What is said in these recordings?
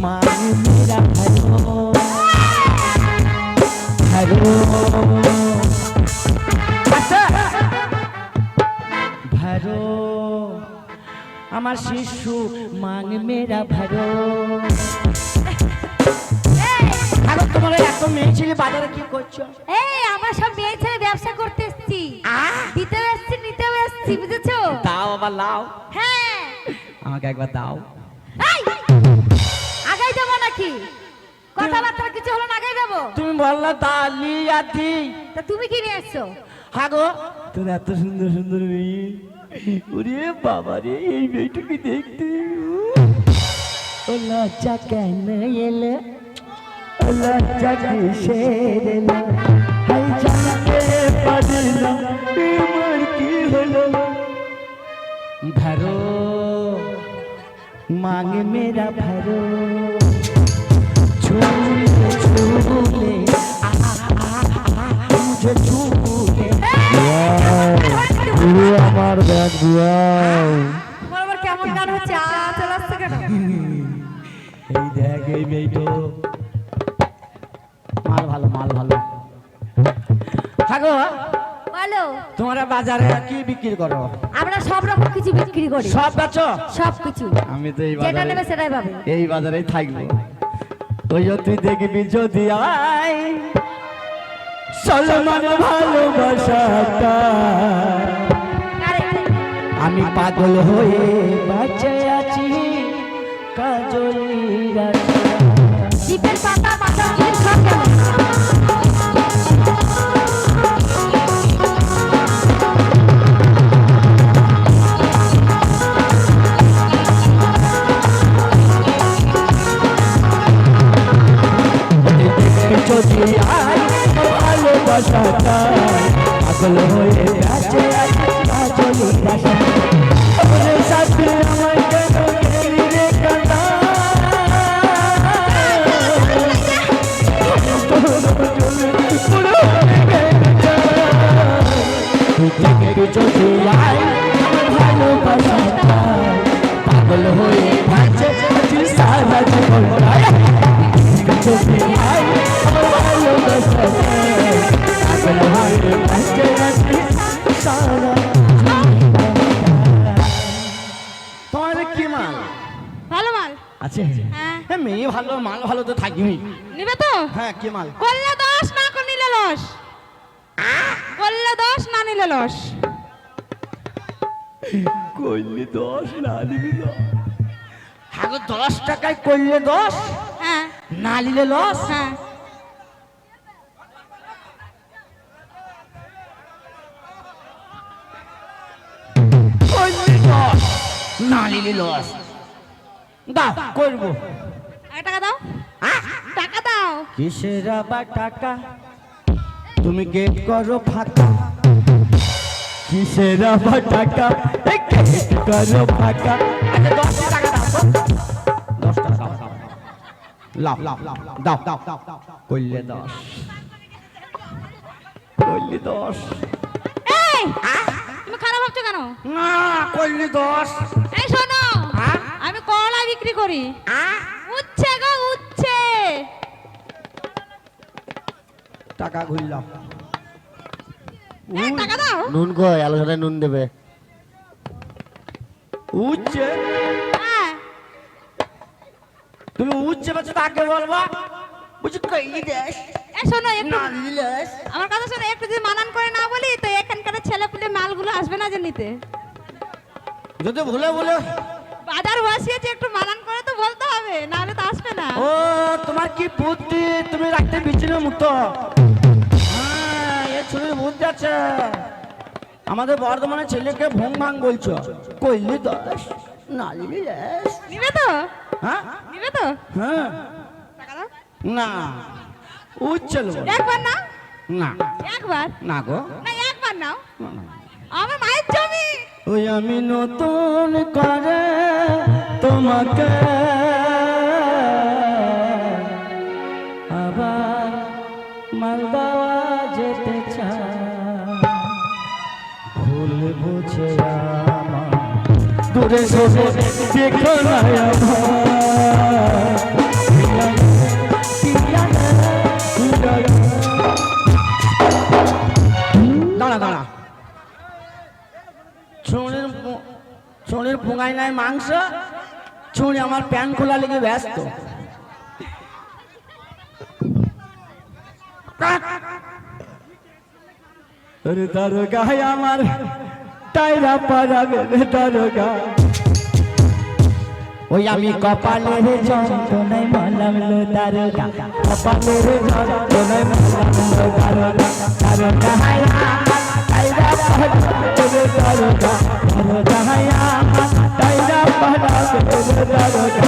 मांग मेरा भरो भरो भरो আমার শিশু মাং মেরা ভরো আরে তোমার এত মেয়ে ছেলে বাজারে কি করছো? এই আমার সব মেয়ে ছেলে ব্যবসা করতে এসেছি, দিতে এসেছি নিতে এসেছি, বুঝেছো? দাও আবার লাও। হ্যাঁ আমাকে একবার দাও। এই আগাই যাবো নাকি? কথাবার্তা কিছু হলো না, আগাই যাবো? তুমি বললা দালি আদি, তা তুমি কি নিয়ে এসছো? হ্যাঁ গো তোর এত সুন্দর সুন্দর মেয়ে, ওরে বাবা রে এই মেয়েটাকে দেখতে ও লজ্জা কেন এলে, ও লজ্জা কিসের এলে, হাই জানতে পারলাম তোমার কি হলো। ভরো मांग मेरा भरो झूले झूले मुझे झूले পুরো আমার ব্যাগ বুয়াও বরাবর কেমন গান হচ্ছে, চলে আসছে কেন? এই দেখ এই মেয়েটো মাল ভালো মাল ভালো। হাগো বলো তোমরা বাজারে কি বিক্রি করো? আমরা সব রকম কিছু বিক্রি করি, সব বেচো? সব কিছু, আমি তো এই যেটা বাজারে নেবে সেটাই পাবে। এই বাজারেই থাকবো। ওই যে তুই দেখবি যদি আয় সলমান ভালোবাসাটা, আমি পাগল হয়ে বাঁচে আছি কাজলির দীপের পাতা পাতা দিয়ে সব গেল। যদি আয় ভালোবাসাটা, পাগল হয়ে বাঁচে আছি কাজলির ওরে সাথে আমার কেন গেলি রে কাঁদা, যদি আয় ভালোবাসাটা, পাগল হয়ে বাঁচে আছি সারা জীবন। যদি আয় ভালোবাসাটা, পাগল হয়ে বাঁচে আছি সারা। তোমার কি মাল ভালো মাল আছে? হ্যাঁ। মেয়ে ভালো মাল ভালো তো থাকবি। নিবে তো? হ্যাঁ কি মাল? করলে দোষ না নিলে লস, করলে দোষ না নিলে লস। করলে 10 না নিবি না। হ্যাঁ 10 টাকায় করলে 10, হ্যাঁ না নিলে লস। হ্যাঁ করলে 10 না নিলে লস। দাও করবো। টাকা দাও, টাকা দাও। কিসের আবার টাকা, তুমি গেট করো ফাঁকা। কিসের আবার টাকা, গেট করো ফাঁকা। আচ্ছা 10 টাকা দাও তো, 10 টাকা দাও। লাও দাও দাও করলে 10, করলে 10। এই তুমি খারাপ ভাবছো কেন? না করলে 10। এই শোনো, আমি কলা বিক্রি করি। উচ্ছে গো উচ্ছে। টাকা ঘুরলাম। টাকা দাও। নুন কই, আলু সাথে নুন দেবে। উচ্ছে হ্যাঁ তুমি উচ্ছে বেচো তাকে বলবা বুঝি কই দেশ। এই শোনো একটু না নিলেস আমার কথা শোনো, একটু যদি মানান করে না বলি তো এখানকার ছেলে পুলে মালগুলো আসবে না যে নিতে। যদি ভুলে বলে বাজার বসিয়েছে, একটু মানান করে তো বলতে হবে, না হলে তো আসবে না। ও তোমার কি বুদ্ধি, তুমি রাখতে বিচিনের মতো। হ্যাঁ এ ছবির বুদ্ধি আছে। আমাদের বর্ধমানের ছেলেকে ভং ভাং বলছো, কইলি 10 না নিলেস। নিবে তো? হ্যাঁ নিবে তো? হ্যাঁ টাকা দাও। না উচ্ছে নেবো একবার না, না একবার না গো না, একবার নাও। আমার মায়ের জমি। ওই আমি নতুন করে তোমাকে আবার মালদাওয়া যেতে চাই, ভুল বুঝে আমার দূর সরে সরে দেখো না দাঁড়া দাঁড়া, ছুঁড়ির পোঙায় নাই মাংস, ছুঁড়ি আমার প্যান্ট খোলা লেগে ব্যস্ত। আরে দারোগা আমার টাইরা পারাবে রে দারোগা, ওই আমি কপালের যন্ত্রণায় মানলাম লো দারোগা, কপালের যন্ত্রণায় মানলাম লো দারোগা, দারোগা টাইরা পারাবে রে দারোগা, দারোগা টাইরা পারাবে রে দারোগা,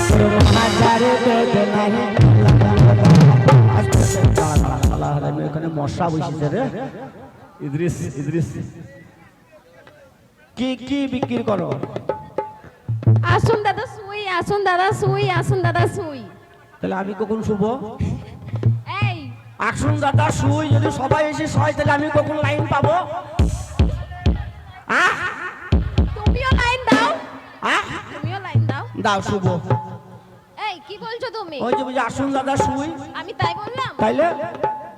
তোর হাজারে বেদনায় এখানে মশা বসেছে রে। ইদ্রিস ইদ্রিস কি কি বিক্রি করো? আসুন দাদা সুই, আসুন দাদা সুই, আসুন দাদা সুই। তাহলে আমি কখন শুভ? এই আসুন দাদা শুই, যদি সবাই এসে সয় তাহলে আমি কখন লাইন পাবো? তুমিও লাইন দাও, হ্যাঁ তুমিও লাইন দাও। দাও শুভ। এই কি বলছো তুমি? ওই যে বুঝি আসুন দাদা শুই, আমি তাই বললাম? তাইলে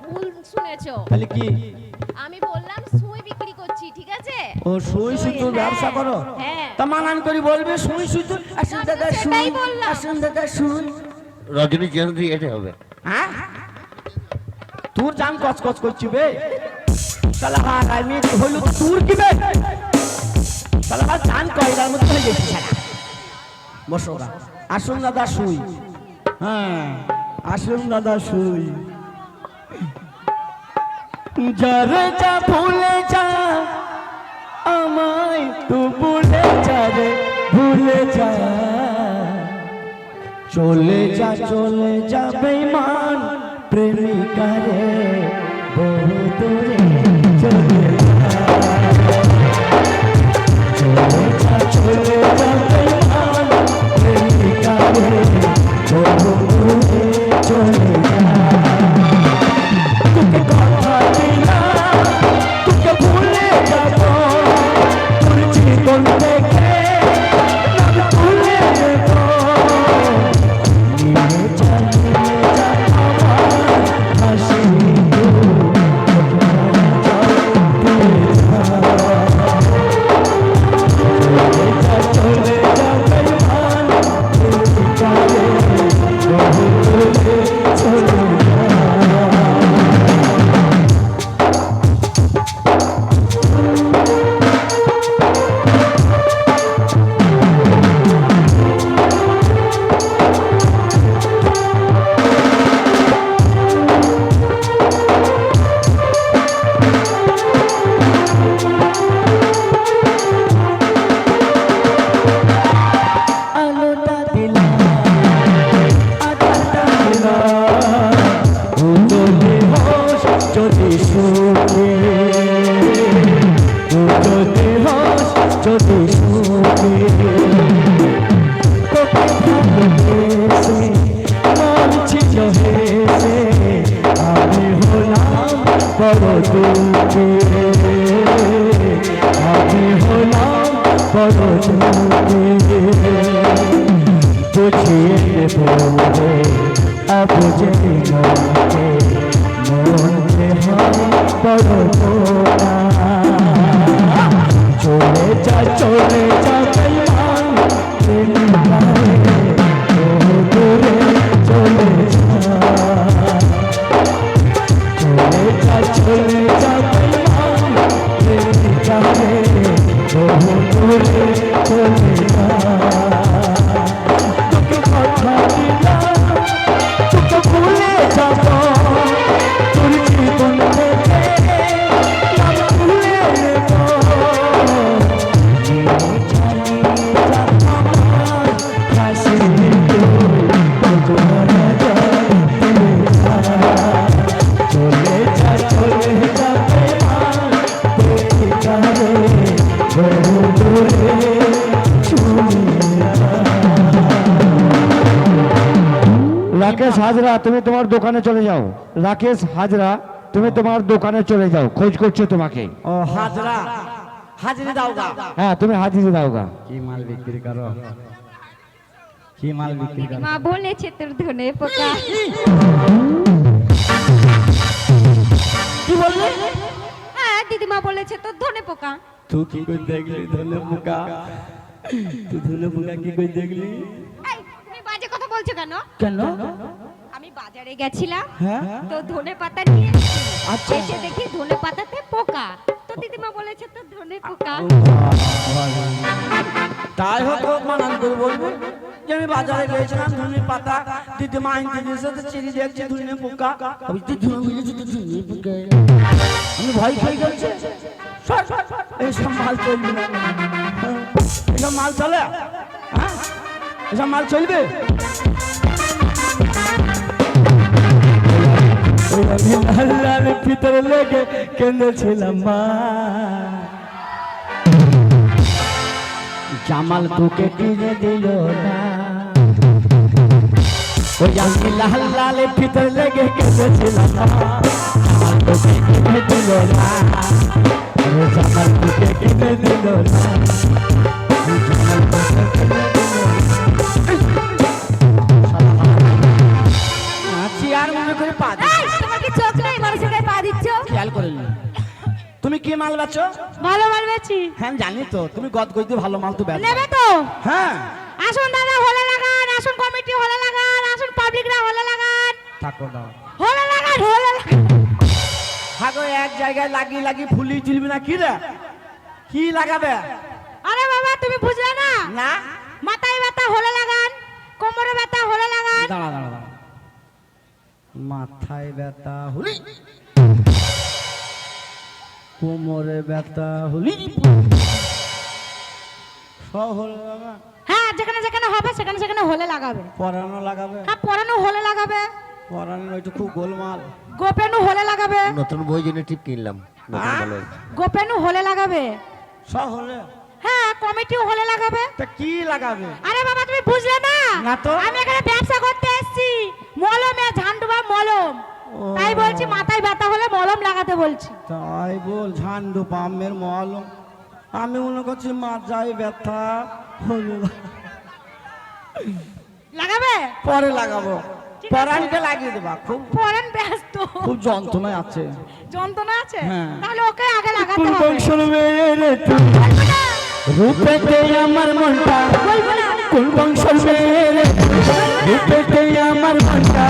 ভুল শুনেছো। তাহলে কি? আমি বললাম সুই বিক্রি করছি, ঠিক আছে? ও শুই শুধু হ্যাঁ, ব্যবসা করো? হ্যাঁ। তা মানান করি বলবে শুই শুধু আসুন আমি তো দাদা শুই, সেটাই বললাম। আসুন দাদা শুই। রজনীকান্তি এটা হবে। হ্যাঁ তোর জান কচকচ করছি বে, তাহলে হ্যাঁ আমি হইলো তো তোর কি বে, তাহলে আমার জান কয়লার মধ্যে হয়ে গেছে সারা। বসো ওরা। আসুন দাদা শুই। হ্যাঁ আসুন দাদা শুই, যারে যা ভুলে যা আমায় তু ভুলে যা রে, ভুলে যা, চলে যা বেঈমান প্রেমিকা রে, বহু দূরে চলে যা বেঈমান প্রেমিকা রে, বহু দূরে চলে যা, তোকে কথা দিলাম তোকে ভুলে যাব, তোর জীবন থেকে না ভুলে যাব, নিয়ে যা আমার হাসি চলে যা বেঈমান প্রেমিকা রে, বহু দূরে চলে যা। আলোটা দিলাম আলোটা দিলাম, যদি হোস যদি সুখে, যদি হোস যদি সুখে, তোকে ভালোবেসে মন ছিল হেসে, আমি হলাম বড় দুঃখী, আমি হলাম বড় দুঃখী, বুঝিয়ে দেবো রে বুঝে মনকে, মনকে হয় বড় গোনা, চলে যা বেঈমান প্রেমিকা রে, বহু দূরে চলে যা, চলে যা বেঈমান প্রেমিকা রে, বহু দূরে চলে যা, তোকে কথা দিলাম তোকে ভুলে যাব, তোর জীবন থেকে না ভুলে যাব, নিয়ে যা আমার হাসি চলে যা বেঈমান প্রেমিকা রে, বহু দূরে চলে যা। রাকেশ হাজরা তুমি তোমার দোকানে চলে যাও, রাকেশ হাজরা তুমি তোমার দোকানে চলে যাও, খোঁজ করছে তোমাকে। ও হাজরা, হাজিরি দাও গা। হ্যাঁ তুমি হাজিরি দাও গা। কি মাল বিক্রি করো? কি মাল বিক্রি করো? মা বলেছে তোর ধনে পোকা। কি বললে? হ্যাঁ দিদিমা বলেছে তোর ধনে পোকা। তুই কি করে দেখলি ধনে পোকা? তুই ধনে পোকা কি করে দেখলি? এই, তুমি বাজে কথা বলছো কেন? কেন? আমি বাজারে গেছিলাম, হ্যাঁ তো ধনে পাতা নিয়ে এসেছি। আচ্ছা। এসে দেখি ধনে পাতাতে পোকা। তো দিদিমা বলেছে তোর ধনে পোকা। তাই হোক হোক মানান করে বলবো যে আমি বাজারে গিয়েছিলাম, ধনে পাতা দিদিমা আনতে দিয়েছে, তো চিনি দেখছি ধনে পোকা। আমি দিদিমা বলেছি তো ধনে পোকা। আমি ভয় খেয়ে গেছি। সর, সর, সর। এইসব মাল চলবে না। হ্যাঁ, এইসব মাল চলে? হ্যাঁ, এসব মাল চলবে? আমি আল্লাহর ভিতরে লেগে কেঁদেছিলাম মা। জামাল তোকে কিনে দিল না। ওই আমি লাল লাল ভিতরে লেগে কেঁদেছিলাম মা। জামাল তোকে কিনে দিল না। ওই জামাল তোকে কিনে দিল না। ওই জামাল তোকে কিনে দিল না। চেয়ার মনে করে পা দিই। এই, তোমার কি চোখ নেই? মানুষের গায়ে পা দিচ্ছ? খেয়াল করে নি। তুমি কি মাল বেচো? ভালো মাল বেচি। হ্যাঁ আমি জানি তো, তুমি গদ গইতে ভালো মাল তো বেচো। নেবে তো? হ্যাঁ আসুন দাদা, হলে লাগান। আসুন কমিটি হলে লাগান। আসুন পাবলিকরা হলে লাগান। থাকো দাও। হলে লাগান, হলে লাগান। হাগো এক জায়গায় লাগিয়ে লাগিয়ে ফুলি তুলবি না কি রে? কি লাগাবে? আরে বাবা তুমি বুঝলে না? না মাথায় ব্যথা হলে লাগান, কোমরে ব্যথা হলে লাগান। দাঁড়া দাঁড়া দাঁড়া। মাথায় ব্যথা হলি, কোমরে ব্যথা হলি, সব হলে লাগা। হ্যাঁ, যেখানে যেখানে হবে সেখানে সেখানে হলে লাগাবে। পরানো লাগাবে? হ্যাঁ, পরানো হলে লাগাবে। পরানো একটু খুব গোলমাল। গোপেনু হলে লাগাবে। নতুন বই জন্য টিপ কিনলাম, নতুন ভালো হয়েছে। গোপেনু হলে লাগাবে। সব হলে? হ্যাঁ, কমিটিও হলে লাগাবে। তা কি লাগাবে? আরে বাবা তুমি বুঝলে না? না তো। আমি এখানে ব্যবসা করতে এসেছি। মলমে ঝান্ডুবা মলম। তাই বলছি মাথায় ব্যথা হলে মলম লাগাতে বলছি। তাই বল, ঝান্ডু পামের মলম। আমি মনে করছি মাথায় ব্যথা হলে লাগাবে? পরে লাগাবো। ঠিক আছে। পরানটা লাগিয়ে দেবা। খুব পরান ব্যস্ত। খুব যন্ত্রণায় আছে। যন্ত্রণা আছে? হ্যাঁ। তাহলে ওকে আগে লাগাতে কোন হবে। বংশের মেয়ে রে তুই? বলবো না। রূপেতে আমার মনটা। বলবো না। কোন বংশের মেয়ে রে তুই? রূপেতে আমার মনটা।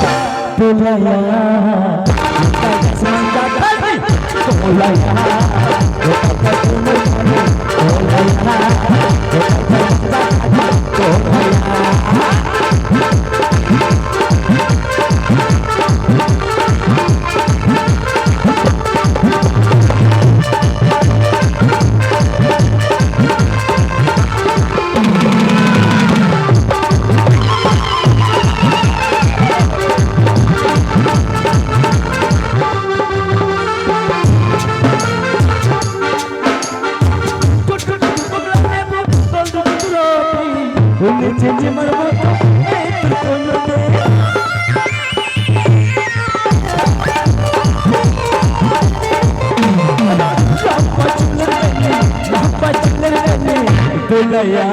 তোলায়া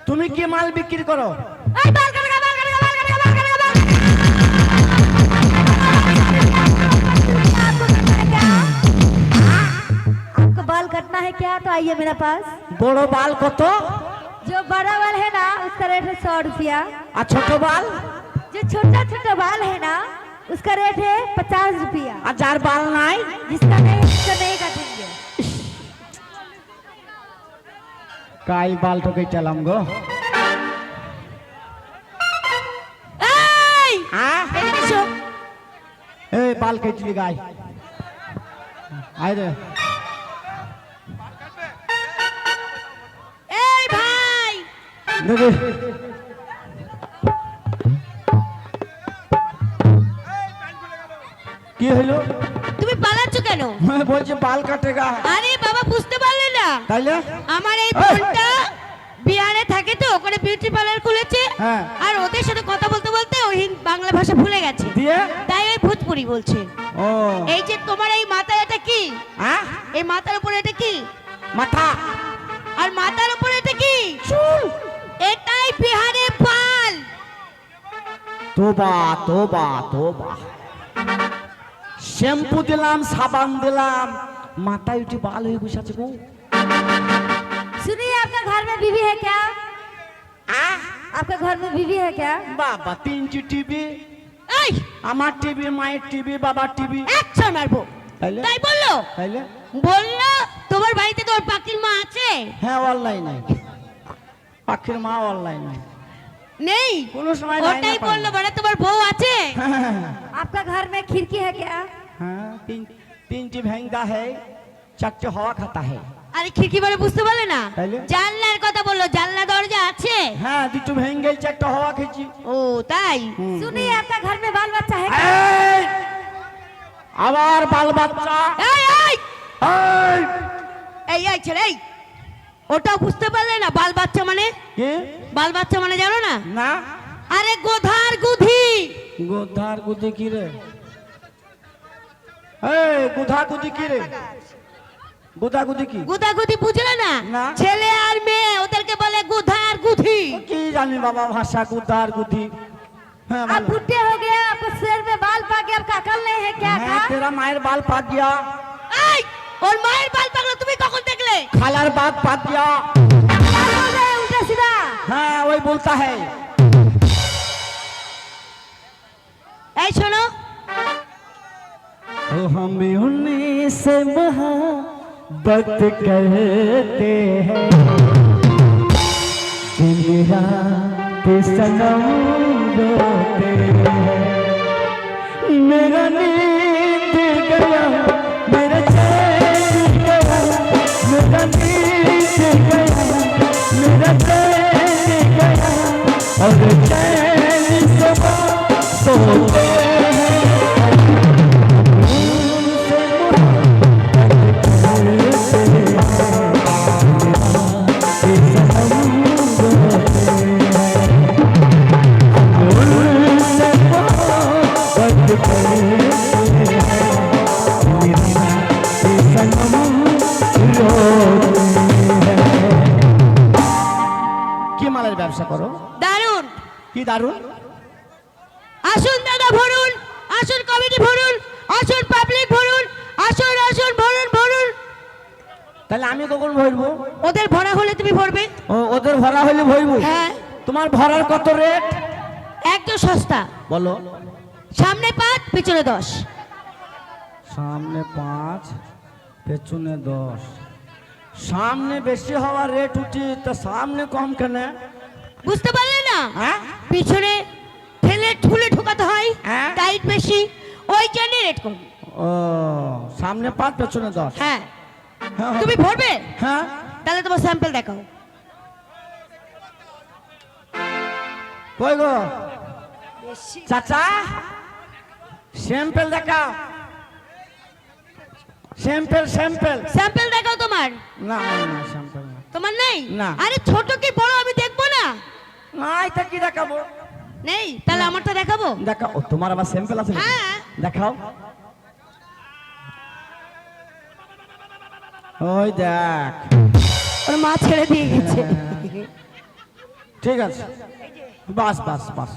তুমি কি মাল বিক্রি করো? এই বাল কাটে, বাল কাটে, বাল কাটে, বাল কাটে, বাল কাটে। आपको बाल काटना है क्या? तो आइए मेरा पास। বড় বাল কত? जो बड़ा बाल है ना उसका रेट है 100 रुपया। আর ছোট বাল? जो छोटा छोटा बाल है ना उसका रेट है 50 रुपया। আর যার বাল নাই? जिसका नहीं उसका नहीं काटेंगे। কাই বাল তোকে চালাম গো। এই! হ্যাঁ এদিকে এসো। এই বাল কেটলি গাই। আয় রে। এই ভাই! দেখি কি হলো? তুমি পালাচ্ছ কেন? বলছে বাল কাটেগা। আরে বাবা বুঝতে পারলে না? তাইলে আমার এই বোনটা বিহারে থাকে তো, ওখানে বিউটি পার্লার খুলেছে। হ্যাঁ। আর ওদের সাথে কথা বলতে বলতে ওই বাংলা ভাষা ভুলে গেছে, দিয়ে তাই ওই ভোজপুরি বলছে। ও এই যে তোমার এই মাথায় এটা কি? হ্যাঁ এই মাথার উপরে এটা কি? মাথা আর মাথার উপরে এটা কি? এটাই বিহারে পাল। তোবা তোবা তোবা, শ্যাম্পু দিলাম, সাবান দিলাম, মাথায় উঠে বাল হয়ে বসে আছে গো। सुनिए, आपका घर में बीवी है क्या? आपका घर में बीवी है क्या? বাবা 3টি টিভি, এই আমার টিভি, মায়ের টিভি, বাবার টিভি। একশো মারবো। তাইলে তাই বললো? তাইলে বললো তোমার বাড়িতে তোর পাখির মা আছে? হ্যাঁ অনলাইন নাই, পাখির মা অনলাইন নাই, নেই। কোনো সময় ওটাই বললো, মানে তোমার বউ আছে? হ্যাঁ आपका घर में खिड़की है क्या? हाँ, 3টি ভেঙ্গা है, 4টে हवा खाता है। আরে খিড়কি বলে বুঝতে পারলে না? তাইলে? জানলার কথা বললো, জানলা দরজা আছে? হ্যাঁ 2টো ভেঙ্গে গেল, 4টে हवा খেয়েছি। ও তাই। হুম। सुनिए, आपका घर में बाल बच्चा है क्या? এই, আবার বাল বাচ্চা। এই এই এই, এই এই ছেলে, এই ওটাও বুঝতে পারলে না? বাল বাচ্চা মানে? কি? বাল বাচ্চা মানে জানো না? না আরে গোধার গুধি। গোধার গুদি কি রে? এই গুধা গুদি কি রে? গুধা গুদি কি? গুধা গুধি বুঝলে না? না। ছেলে আর মেয়ে ওদেরকে বলে গুধার গুধি। কি জানি বাবা ভাষা, গুধার গুদি। হ্যাঁ आप बुढ़े हो गए, आपको सिर में बाल पाक गया, आपका अकल नहीं है क्या? হ্যাঁ তেরা মায়ের বাল পাক গিয়া, এই ওর মায়ের বাল পাকলো তুমি কখন দেখলে? খালার বাল পাক গিয়া। উল্টা সিধা। হ্যাঁ ওই বলতা है। এই শোনো, ओ हम उन्हीं से मोहब्बत करते हैं, दिन रात सनम रोते हैं, मेरा नींद गया, मेरा चैन गया, मेरा नींद गया, मेरा चैन गया, और चैन से सोते हैं। কি মালের ব্যবসা করো? দারুন। কি দারুন? আসুন দাদা ভরুন, আসুন কমিটি ভরুন, আসুন পাবলিক ভরুন, আসুন আসুন ভরুন ভরুন। তাহলে আমি কখন ভরবো? ওদের ভরা হলে তুমি ভরবে। ও ওদের ভরা হলে ভরবো? হ্যাঁ। তোমার ভরার কত রেট একদম সস্তা। বলো? সামনে 5 পিছনে 10। সামনে 5 পেছনে 10। সামনে বেশি হওয়ার রেট উঠি, তা সামনে কম কেন? বুঝতে পারলে না? হ্যাঁ পিছনে ঠেলে ঠুলে ঢোকাতে হয়, হ্যাঁ। টাইট বেশি, ওই জন্য রেট কম। ও সামনে 5 পেছনে 10। হ্যাঁ। হ্যাঁ, তুমি ভরবে? হ্যাঁ তাহলে তোমার স্যাম্পল দেখাও। কই গো চাচা, স্যাম্পল দেখাও। স্যাম্পল স্যাম্পল স্যাম্পল দেখাও তোমার। না না স্যাম্পল না। তোমার নেই? না। আরে ছোট কি বড় আমি দেখবো না? না এটা কি দেখাবো? নেই, তাহলে আমারটা দেখাবো। দেখাও। ও, তোমার আবার স্যাম্পল আছে নাকি? হ্যাঁ। দেখাও। ওই দেখ, ওর মা ছেড়ে দিয়ে গেছে। ঠিক আছে, বাস বাস বাস।